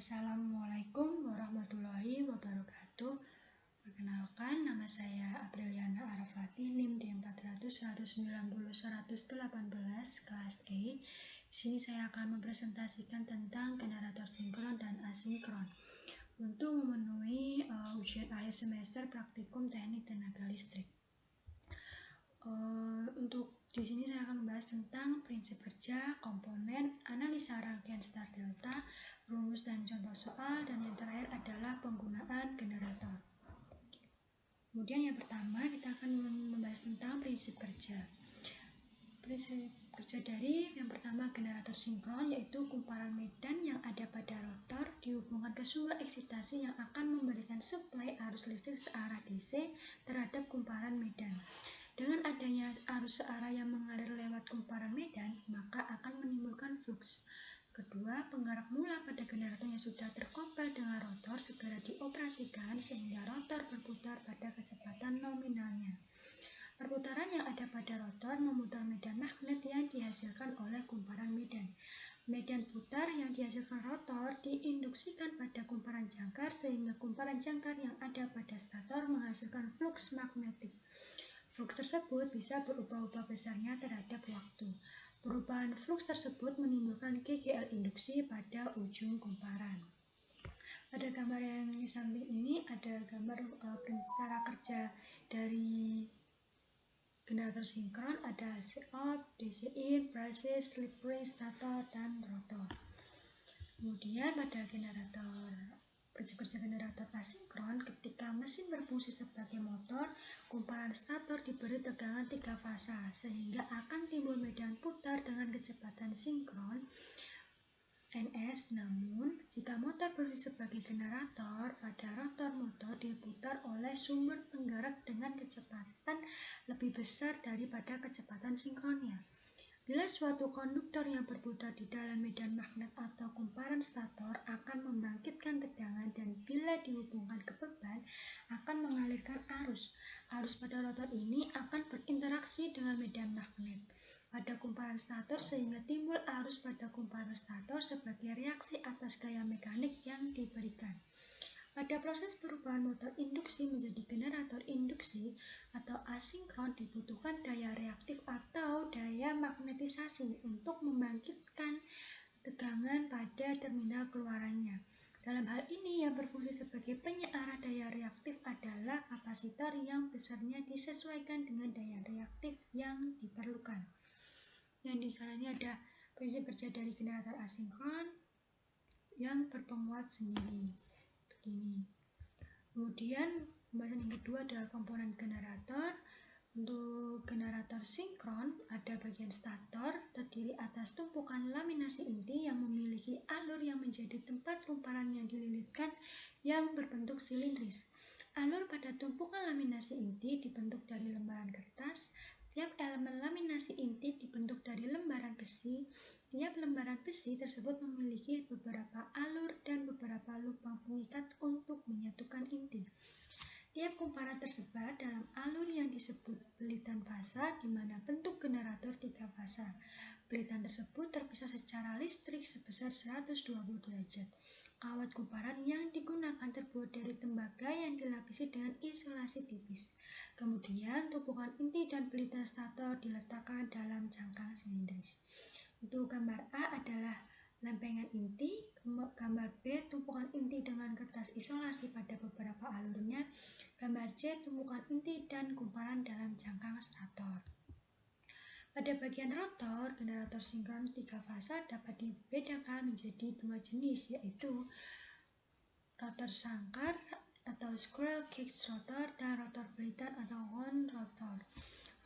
Assalamualaikum warahmatullahi wabarakatuh. Perkenalkan, nama saya Apriliana Arafati, NIM D400-190-118 kelas E. Di sini saya akan mempresentasikan tentang generator sinkron dan asinkron untuk memenuhi ujian akhir semester praktikum teknik tenaga listrik. Untuk di sini saya akan membahas tentang prinsip kerja, komponen, analisa rangkaian star delta, rumus dan contoh soal, dan yang terakhir adalah penggunaan generator. Kemudian yang pertama kita akan membahas tentang prinsip kerja. Prinsip kerja dari yang pertama generator sinkron, yaitu kumparan medan yang ada pada rotor dihubungkan ke sumber eksitasi yang akan memberikan suplai arus listrik searah DC terhadap kumparan medan. Dengan adanya arus searah yang mengalir lewat kumparan medan, maka akan menimbulkan flux. Kedua, penggerak mula pada generator yang sudah terkoppel dengan rotor segera dioperasikan sehingga rotor berputar pada kecepatan nominalnya. Perputaran yang ada pada rotor memutar medan magnet yang dihasilkan oleh kumparan medan. Medan putar yang dihasilkan rotor diinduksikan pada kumparan jangkar sehingga kumparan jangkar yang ada pada stator menghasilkan flux magnetik. Flux tersebut bisa berubah-ubah besarnya terhadap waktu. Perubahan flux tersebut menimbulkan GGL induksi pada ujung kumparan. Pada gambar yang di samping ini ada gambar cara kerja dari generator sinkron, ada AC out, DC in, braces, slip ring, stator, dan rotor. Kemudian pada prinsip kerja generator asinkron, ketika mesin berfungsi sebagai motor, kumparan stator diberi tegangan 3 fasa sehingga akan timbul medan putar dengan kecepatan sinkron Ns. Namun, jika motor berfungsi sebagai generator, pada rotor motor diputar oleh sumber penggerak dengan kecepatan lebih besar daripada kecepatan sinkronnya. Bila suatu konduktor yang berputar di dalam medan magnet atau kumparan stator akan membangkitkan tegangan dan bila dihubungkan ke beban akan mengalirkan arus. Arus pada rotor ini akan berinteraksi dengan medan magnet pada kumparan stator sehingga timbul arus pada kumparan stator sebagai reaksi atas gaya mekanik yang diberikan. Pada proses perubahan motor induksi menjadi generator induksi atau asinkron dibutuhkan daya reaktif atau daya magnetisasi untuk membangkitkan tegangan pada terminal keluarannya. Dalam hal ini yang berfungsi sebagai penyearah daya reaktif adalah kapasitor yang besarnya disesuaikan dengan daya reaktif yang diperlukan. Yang di sana ini ada prinsip kerja dari generator asinkron yang berpenguat sendiri. Ini. Kemudian pembahasan yang kedua adalah komponen generator. Untuk generator sinkron ada bagian stator terdiri atas tumpukan laminasi inti yang memiliki alur yang menjadi tempat kumparan yang dililitkan yang berbentuk silindris. Alur pada tumpukan laminasi inti dibentuk dari lembaran kertas. Tiap elemen laminasi inti dibentuk dari lembaran besi. Tiap lembaran besi tersebut memiliki beberapa alur dan beberapa lubang pengikat untuk menyatukan inti. Tiap kumparan tersebar dalam alur yang disebut belitan fasa, di mana bentuk generator 3 fasa. Belitan tersebut terpisah secara listrik sebesar 120 derajat. Kawat kumparan yang digunakan terbuat dari tembaga yang dilapisi dengan isolasi tipis. Kemudian tumpukan inti dan belitan stator diletakkan dalam cangkang silindris. Untuk gambar A adalah lempengan inti, gambar B tumpukan inti dengan kertas isolasi pada beberapa alurnya, gambar C tumpukan inti dan kumparan dalam cangkang stator. Pada bagian rotor, generator sinkron 3 fasa dapat dibedakan menjadi 2 jenis, yaitu rotor sangkar atau squirrel cage rotor dan rotor belitan atau wound rotor.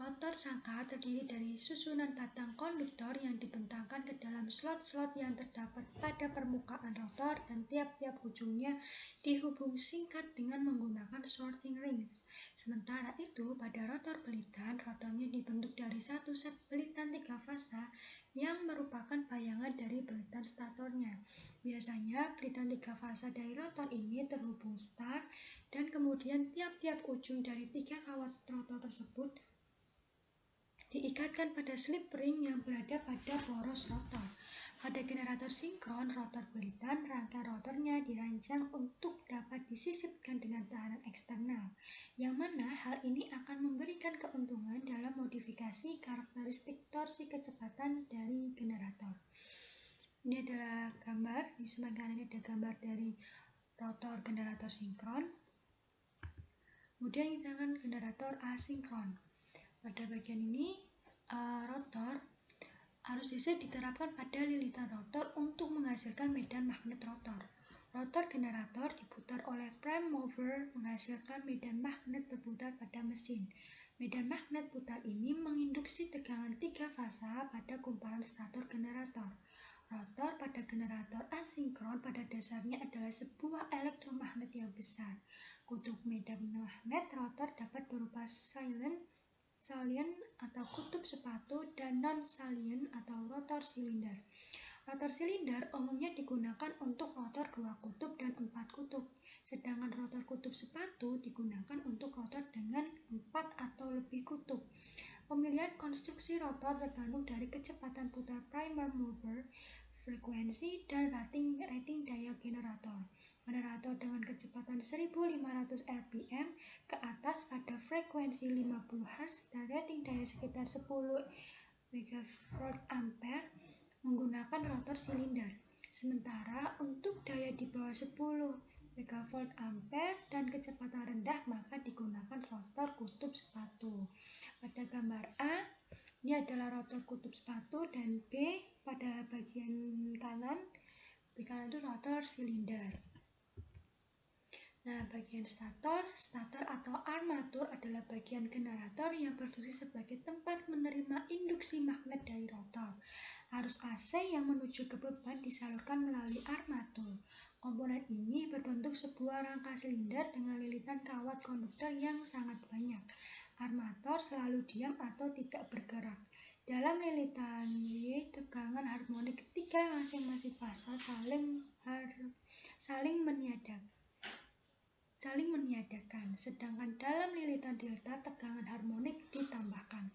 Rotor sangkar terdiri dari susunan batang konduktor yang dibentangkan ke dalam slot-slot yang terdapat pada permukaan rotor dan tiap-tiap ujungnya dihubung singkat dengan menggunakan sorting rings. Sementara itu, pada rotor belitan, rotornya dibentuk dari satu set belitan 3 fasa yang merupakan bayangan dari belitan statornya. Biasanya, belitan 3 fasa dari rotor ini terhubung star dan kemudian tiap-tiap ujung dari 3 kawat rotor tersebut diikatkan pada slip ring yang berada pada poros rotor. Pada generator sinkron rotor bulitan, rangkaian rotornya dirancang untuk dapat disisipkan dengan tekanan eksternal, yang mana hal ini akan memberikan keuntungan dalam modifikasi karakteristik torsi kecepatan dari generator. Ini adalah gambar, di sebelah kanan ini ada gambar dari rotor generator sinkron. Kemudian kita akan generator asinkron. Pada bagian ini, rotor arus DC diterapkan pada lilitan rotor untuk menghasilkan medan magnet rotor. Rotor generator diputar oleh prime mover menghasilkan medan magnet berputar pada mesin. Medan magnet putar ini menginduksi tegangan 3 fasa pada kumparan stator generator. Rotor pada generator asinkron pada dasarnya adalah sebuah elektromagnet yang besar. Kutub medan magnet rotor dapat berupa salient atau kutub sepatu dan non-salient atau rotor silinder. Rotor silinder umumnya digunakan untuk rotor 2 kutub dan 4 kutub, sedangkan rotor kutub sepatu digunakan untuk rotor dengan 4 atau lebih kutub. Pemilihan konstruksi rotor tergantung dari kecepatan putar primer mover, frekuensi, dan rating daya generator. Generator dengan kecepatan 1500 rpm ke atas pada frekuensi 50 Hz dan rating daya sekitar 10 MV menggunakan rotor silinder. Sementara untuk daya di bawah 10 MV dan kecepatan rendah maka digunakan rotor kutub sepatu. Pada gambar A, ini adalah rotor kutub sepatu, dan B pada bagian kanan itu rotor silinder. Nah, bagian stator atau armatur adalah bagian generator yang berfungsi sebagai tempat menerima induksi magnet dari rotor. Arus AC yang menuju ke beban disalurkan melalui armatur. Komponen ini berbentuk sebuah rangka silinder dengan lilitan kawat konduktor yang sangat banyak. Armatur selalu diam atau tidak bergerak. Dalam lilitan Y, tegangan harmonik ketiga masing-masing fasa saling meniadakan, sedangkan dalam lilitan delta tegangan harmonik ditambahkan.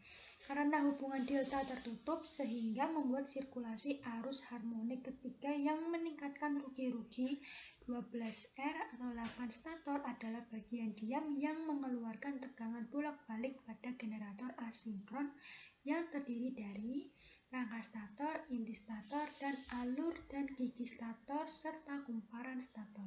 Karena hubungan delta tertutup sehingga membuat sirkulasi arus harmonik ketiga yang meningkatkan rugi-rugi 12R atau 8 stator adalah bagian diam yang mengeluarkan tegangan bolak-balik pada generator asinkron yang terdiri dari rangka stator, inti stator, dan alur dan gigi stator serta kumparan stator.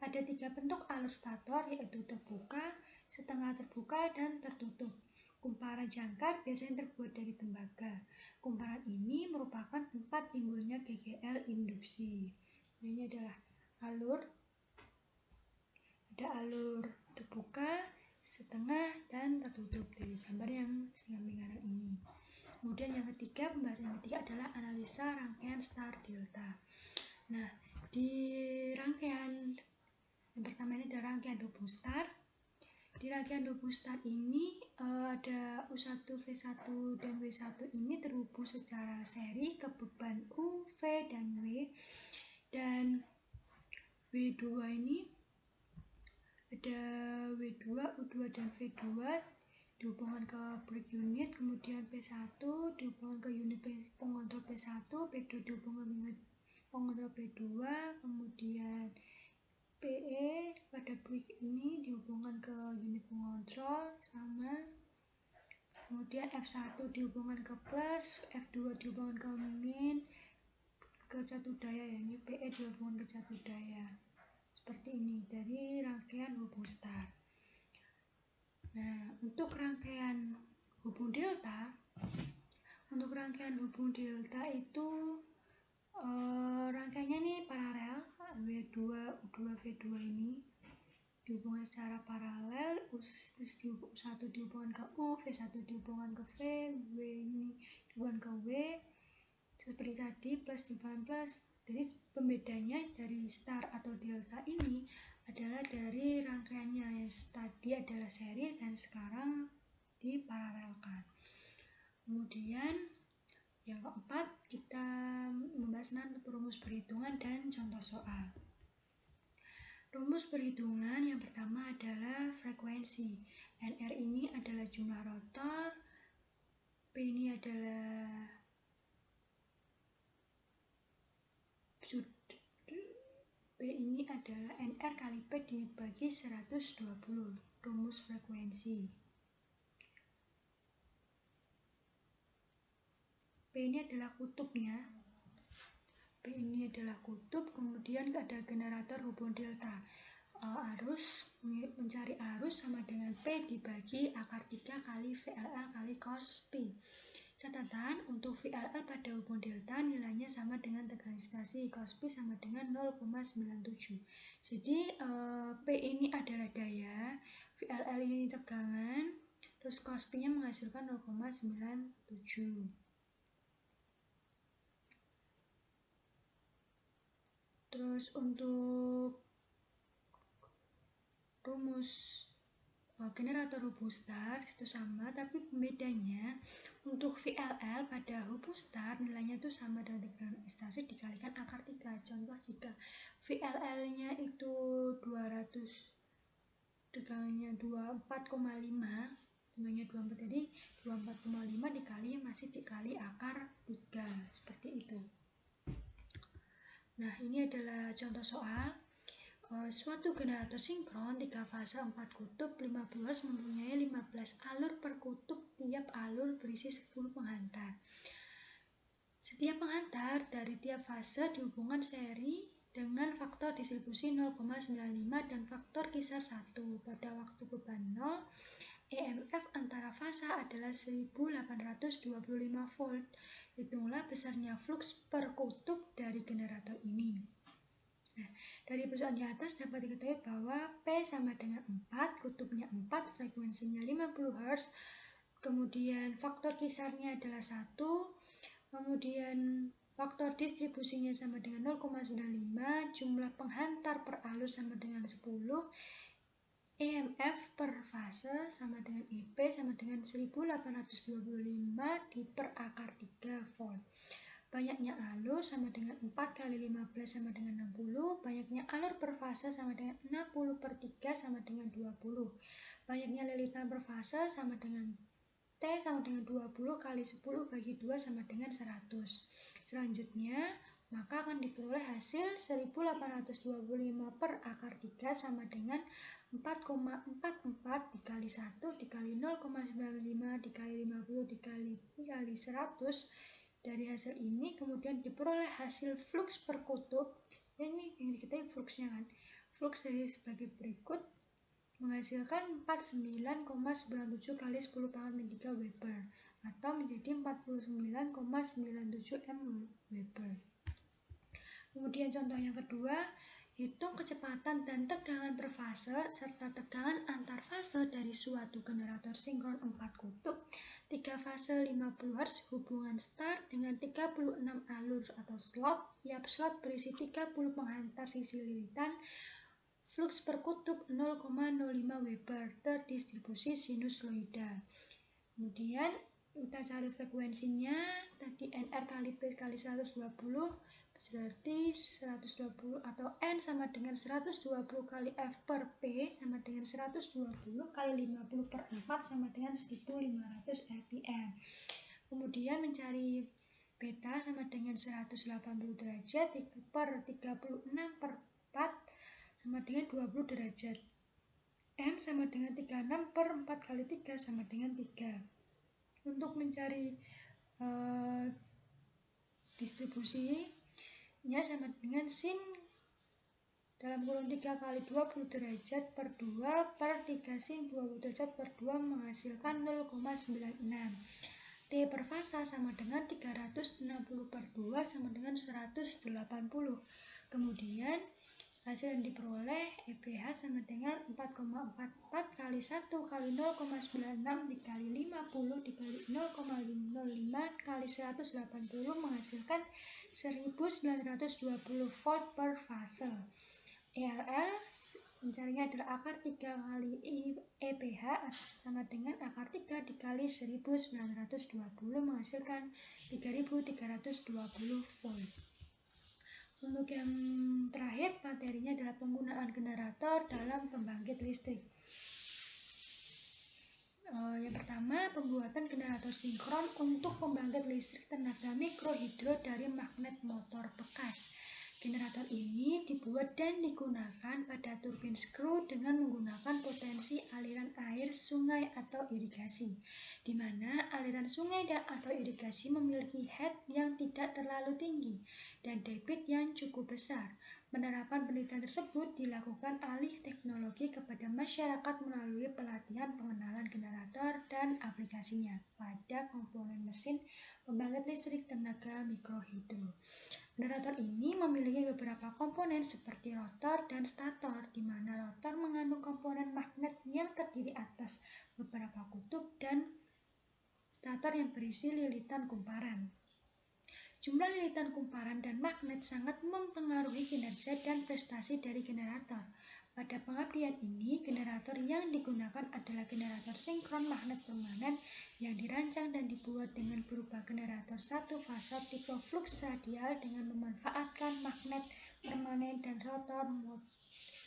Ada 3 bentuk alur stator, yaitu terbuka, setengah terbuka, dan tertutup. Kumparan jangkar biasanya terbuat dari tembaga. Kumparan ini merupakan tempat timbulnya GGL induksi. Ini adalah alur. Ada alur terbuka, setengah, dan tertutup dari gambar yang samping kanan ini. Kemudian yang ketiga, pembahasan yang ketiga adalah analisa rangkaian star delta. Nah, di rangkaian yang pertama ini ada rangkaian hubung star. Di rangkaian hubung star ini ada U1, V1, dan W1 ini terhubung secara seri ke beban U, V, dan W. Dan W2 ini ada W2, U2, dan V2 dihubungkan ke break unit, kemudian P1 dihubungkan ke unit pengontrol P1, P2 dihubungkan dengan pengontrol P2, kemudian PE pada break ini dihubungkan ke unit pengontrol sama, kemudian F1 dihubungkan ke plus, F2 dihubungkan ke min, ke catu daya, ya ini PE dihubungkan ke catu daya. Seperti ini dari rangkaian hubung star. Nah, untuk rangkaian hubung delta, itu rangkaiannya ini paralel, W2, U2, V2 ini dihubungkan secara paralel, U1 dihubungkan ke U, V1 dihubungkan ke V, W ini dihubungkan ke W, seperti tadi plus dihubungkan plus. Jadi pembedanya dari star atau delta ini adalah dari rangkaiannya yang tadi adalah seri dan sekarang diparalelkan. Kemudian yang keempat, kita membahas rumus perhitungan dan contoh soal. Rumus perhitungan yang pertama adalah frekuensi. NR ini adalah jumlah rotor, P ini adalah P ini adalah NR kali P dibagi 120, rumus frekuensi. P ini adalah kutubnya. P ini adalah kutub, kemudian ada generator hubung delta. Mencari arus sama dengan P dibagi akar 3 kali VLL kali cos P. Catatan, untuk VLL pada hubung delta nilainya sama dengan tegangan ekstasi, cos P sama dengan 0,97. Jadi P ini adalah daya, VLL ini tegangan, terus cos P nya menghasilkan 0,97. Terus untuk rumus generator hubung star itu sama, tapi pembedanya untuk VLL pada hubung star nilainya itu sama dengan tegangan ekstasi dikalikan akar 3. Contoh, jika VLL nya itu 200, tegangannya 24,5, tegangannya 24, jadi 24,5 dikali masih dikali akar 3, seperti itu. Nah, ini adalah contoh soal. Suatu generator sinkron 3 fase 4 kutub 50 Hz mempunyai 15 alur per kutub, tiap alur berisi 10 penghantar. Setiap penghantar dari tiap fase dihubungkan seri dengan faktor distribusi 0,95 dan faktor kisar 1. Pada waktu beban 0, EMF antara fase adalah 1825 volt. Hitunglah besarnya flux per kutub dari generator ini. Nah, dari perusahaan di atas dapat diketahui bahwa P sama dengan 4, kutubnya 4, frekuensinya 50 Hz, kemudian faktor kisarnya adalah 1, kemudian faktor distribusinya sama dengan 0,95, jumlah penghantar per alur sama dengan 10, EMF per fase sama dengan EP sama dengan 1825 per akar 3 volt. Banyaknya alur sama dengan 4 kali 15 sama dengan 60. Banyaknya alur per fase sama dengan 60 per 3 sama dengan 20. Banyaknya lilitan per fase sama dengan T sama dengan 20 kali 10 bagi 2 sama dengan 100. Selanjutnya, maka akan diperoleh hasil 1825 per akar 3 sama dengan 4,44 dikali 1 dikali 0,95 dikali 50 dikali 100. Dari hasil ini kemudian diperoleh hasil flux per kutub. Ini yang diketahui fluxnya kan. Flux dari sebagai berikut, menghasilkan 49,97 kali 10 pangkat 3 Weber atau menjadi 49,97 M Weber. Kemudian contoh yang kedua, hitung kecepatan dan tegangan per fase serta tegangan antar fase dari suatu generator sinkron 4 kutub 3 fase 50 Hz hubungan star dengan 36 alur atau slot, tiap slot berisi 30 penghantar sisi lilitan, flux per kutub 0,05 Weber, terdistribusi sinusoidal. Kemudian kita cari frekuensinya, tadi NR kali P kali 120, berarti 120 atau N sama dengan 120 kali F per P sama dengan 120 kali 50 per 4 sama dengan 1500 RPM. Kemudian mencari beta sama dengan 180 derajat per 36 per 4 sama dengan 20 derajat. M sama dengan 36 per 4 kali 3 sama dengan 3. Untuk mencari distribusinya sama dengan sin dalam kurung 3 kali 20 derajat per 2 per 3 sin 20 derajat per 2 menghasilkan 0,96. T per fasa sama dengan 360 per 2 sama dengan 180. Kemudian hasil yang diperoleh EPH sama dengan 4,44 kali 1 kali 0,96 dikali 50 dikali 0,05 kali 180 menghasilkan 1920 volt per fase. ELL mencarinya adalah akar 3 kali EPH sama dengan akar 3 dikali 1920 menghasilkan 3320 volt. Untuk yang terakhir, materinya adalah penggunaan generator dalam pembangkit listrik. Yang pertama, pembuatan generator sinkron untuk pembangkit listrik tenaga mikrohidro dari magnet motor bekas. Generator ini dibuat dan digunakan pada turbin skru dengan menggunakan potensi aliran air sungai atau irigasi, di mana aliran sungai atau irigasi memiliki head yang tidak terlalu tinggi dan debit yang cukup besar. Penerapan penelitian tersebut dilakukan alih teknologi kepada masyarakat melalui pelatihan pengenalan generator dan aplikasinya pada komponen mesin pembangkit listrik tenaga mikrohidro. Generator ini memiliki beberapa komponen seperti rotor dan stator, di mana rotor mengandung komponen magnet yang terdiri atas beberapa kutub dan stator yang berisi lilitan kumparan. Jumlah lilitan kumparan dan magnet sangat mempengaruhi kinerja dan prestasi dari generator. Pada pengabdian ini, generator yang digunakan adalah generator sinkron magnet permanen yang dirancang dan dibuat dengan berupa generator satu fase tipe flux radial dengan memanfaatkan magnet permanen dan rotor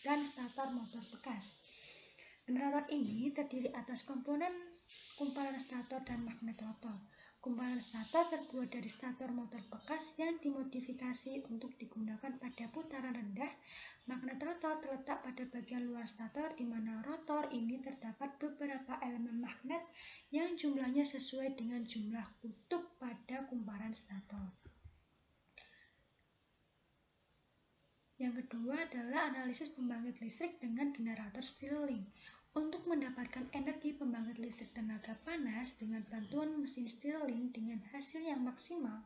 dan stator motor bekas. Generator ini terdiri atas komponen kumparan stator dan magnet rotor. Kumparan stator terbuat dari stator motor bekas yang dimodifikasi untuk digunakan pada putaran rendah. Magnet rotor terletak pada bagian luar stator, di mana rotor ini terdapat beberapa elemen magnet yang jumlahnya sesuai dengan jumlah kutub pada kumparan stator. Yang kedua adalah analisis pembangkit listrik dengan generator Stirling. Untuk mendapatkan energi pembangkit listrik tenaga panas dengan bantuan mesin Stirling dengan hasil yang maksimal,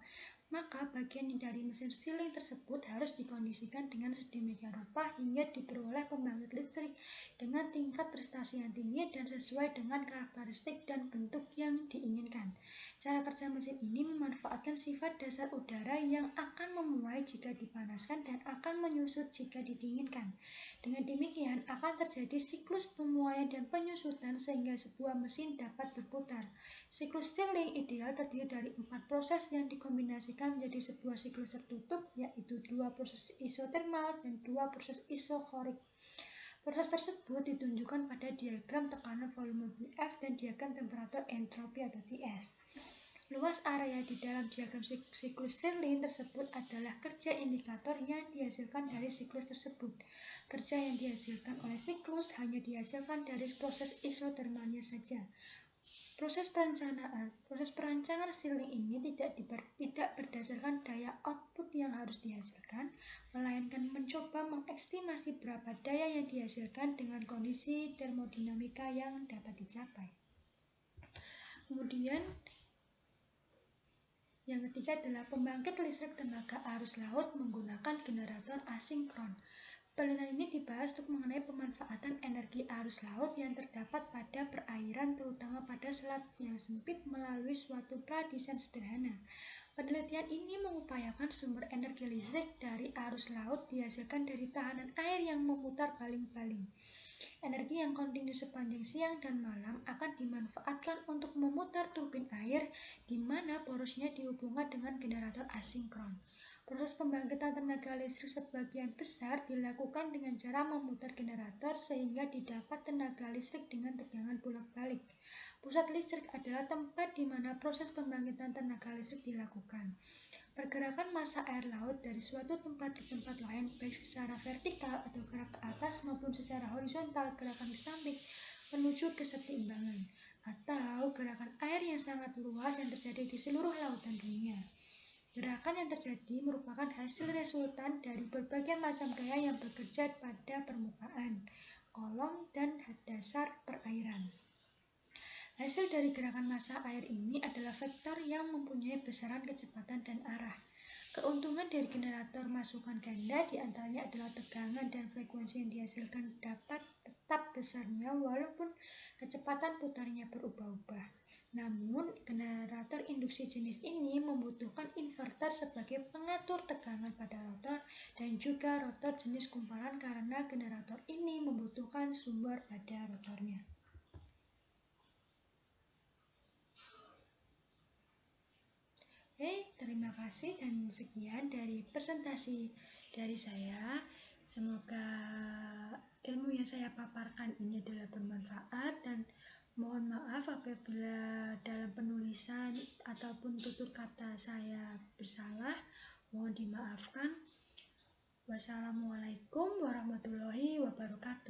maka bagian dari mesin Stirling tersebut harus dikondisikan dengan sedemikian rupa hingga diperoleh pembangkit listrik dengan tingkat prestasi yang tinggi dan sesuai dengan karakteristik dan bentuk yang diinginkan. Cara kerja mesin ini memanfaatkan sifat dasar udara yang akan memuai jika dipanaskan dan akan menyusut jika didinginkan. Dengan demikian akan terjadi siklus pemuaian dan penyusutan sehingga sebuah mesin dapat berputar. Siklus Stirling ideal terdiri dari 4 proses yang dikombinasikan menjadi sebuah siklus tertutup, yaitu 2 proses isotermal dan 2 proses isokorik. Proses tersebut ditunjukkan pada diagram tekanan volume BF dan diagram temperatur entropi atau TS. Luas area di dalam diagram siklus Stirling tersebut adalah kerja indikator yang dihasilkan dari siklus tersebut. Kerja yang dihasilkan oleh siklus hanya dihasilkan dari proses isotermalnya saja. Proses perancangan Stirling ini tidak berdasarkan daya output yang harus dihasilkan, melainkan mencoba mengestimasi berapa daya yang dihasilkan dengan kondisi termodinamika yang dapat dicapai. Kemudian yang ketiga adalah pembangkit listrik tenaga arus laut menggunakan generator asinkron. Penelitian ini dibahas untuk mengenai pemanfaatan energi arus laut yang terdapat pada perairan, terutama pada selat yang sempit melalui suatu pradesain sederhana. Penelitian ini mengupayakan sumber energi listrik dari arus laut dihasilkan dari tahanan air yang memutar baling-baling. Energi yang kontinu sepanjang siang dan malam akan dimanfaatkan untuk memutar turbin air, di mana porosnya dihubungkan dengan generator asinkron. Proses pembangkitan tenaga listrik sebagian besar dilakukan dengan cara memutar generator sehingga didapat tenaga listrik dengan tegangan bolak-balik. Pusat listrik adalah tempat di mana proses pembangkitan tenaga listrik dilakukan. Pergerakan massa air laut dari suatu tempat ke tempat lain, baik secara vertikal atau gerak ke atas maupun secara horizontal gerakan ke samping menuju keseimbangan, atau gerakan air yang sangat luas yang terjadi di seluruh lautan dunia. Gerakan yang terjadi merupakan hasil resultan dari berbagai macam gaya yang bekerja pada permukaan, kolom, dan dasar perairan. Hasil dari gerakan massa air ini adalah vektor yang mempunyai besaran kecepatan dan arah. Keuntungan dari generator masukan ganda diantaranya adalah tegangan dan frekuensi yang dihasilkan dapat tetap besarnya walaupun kecepatan putarnya berubah-ubah. Namun, generator induksi jenis ini membutuhkan inverter sebagai pengatur tegangan pada rotor dan juga rotor jenis kumparan karena generator ini membutuhkan sumber pada rotornya. Oke, terima kasih dan sekian dari presentasi dari saya. Semoga ilmu yang saya paparkan ini adalah bermanfaat dan mohon maaf apabila dalam penulisan ataupun tutur kata saya bersalah, mohon dimaafkan. Wassalamualaikum warahmatullahi wabarakatuh.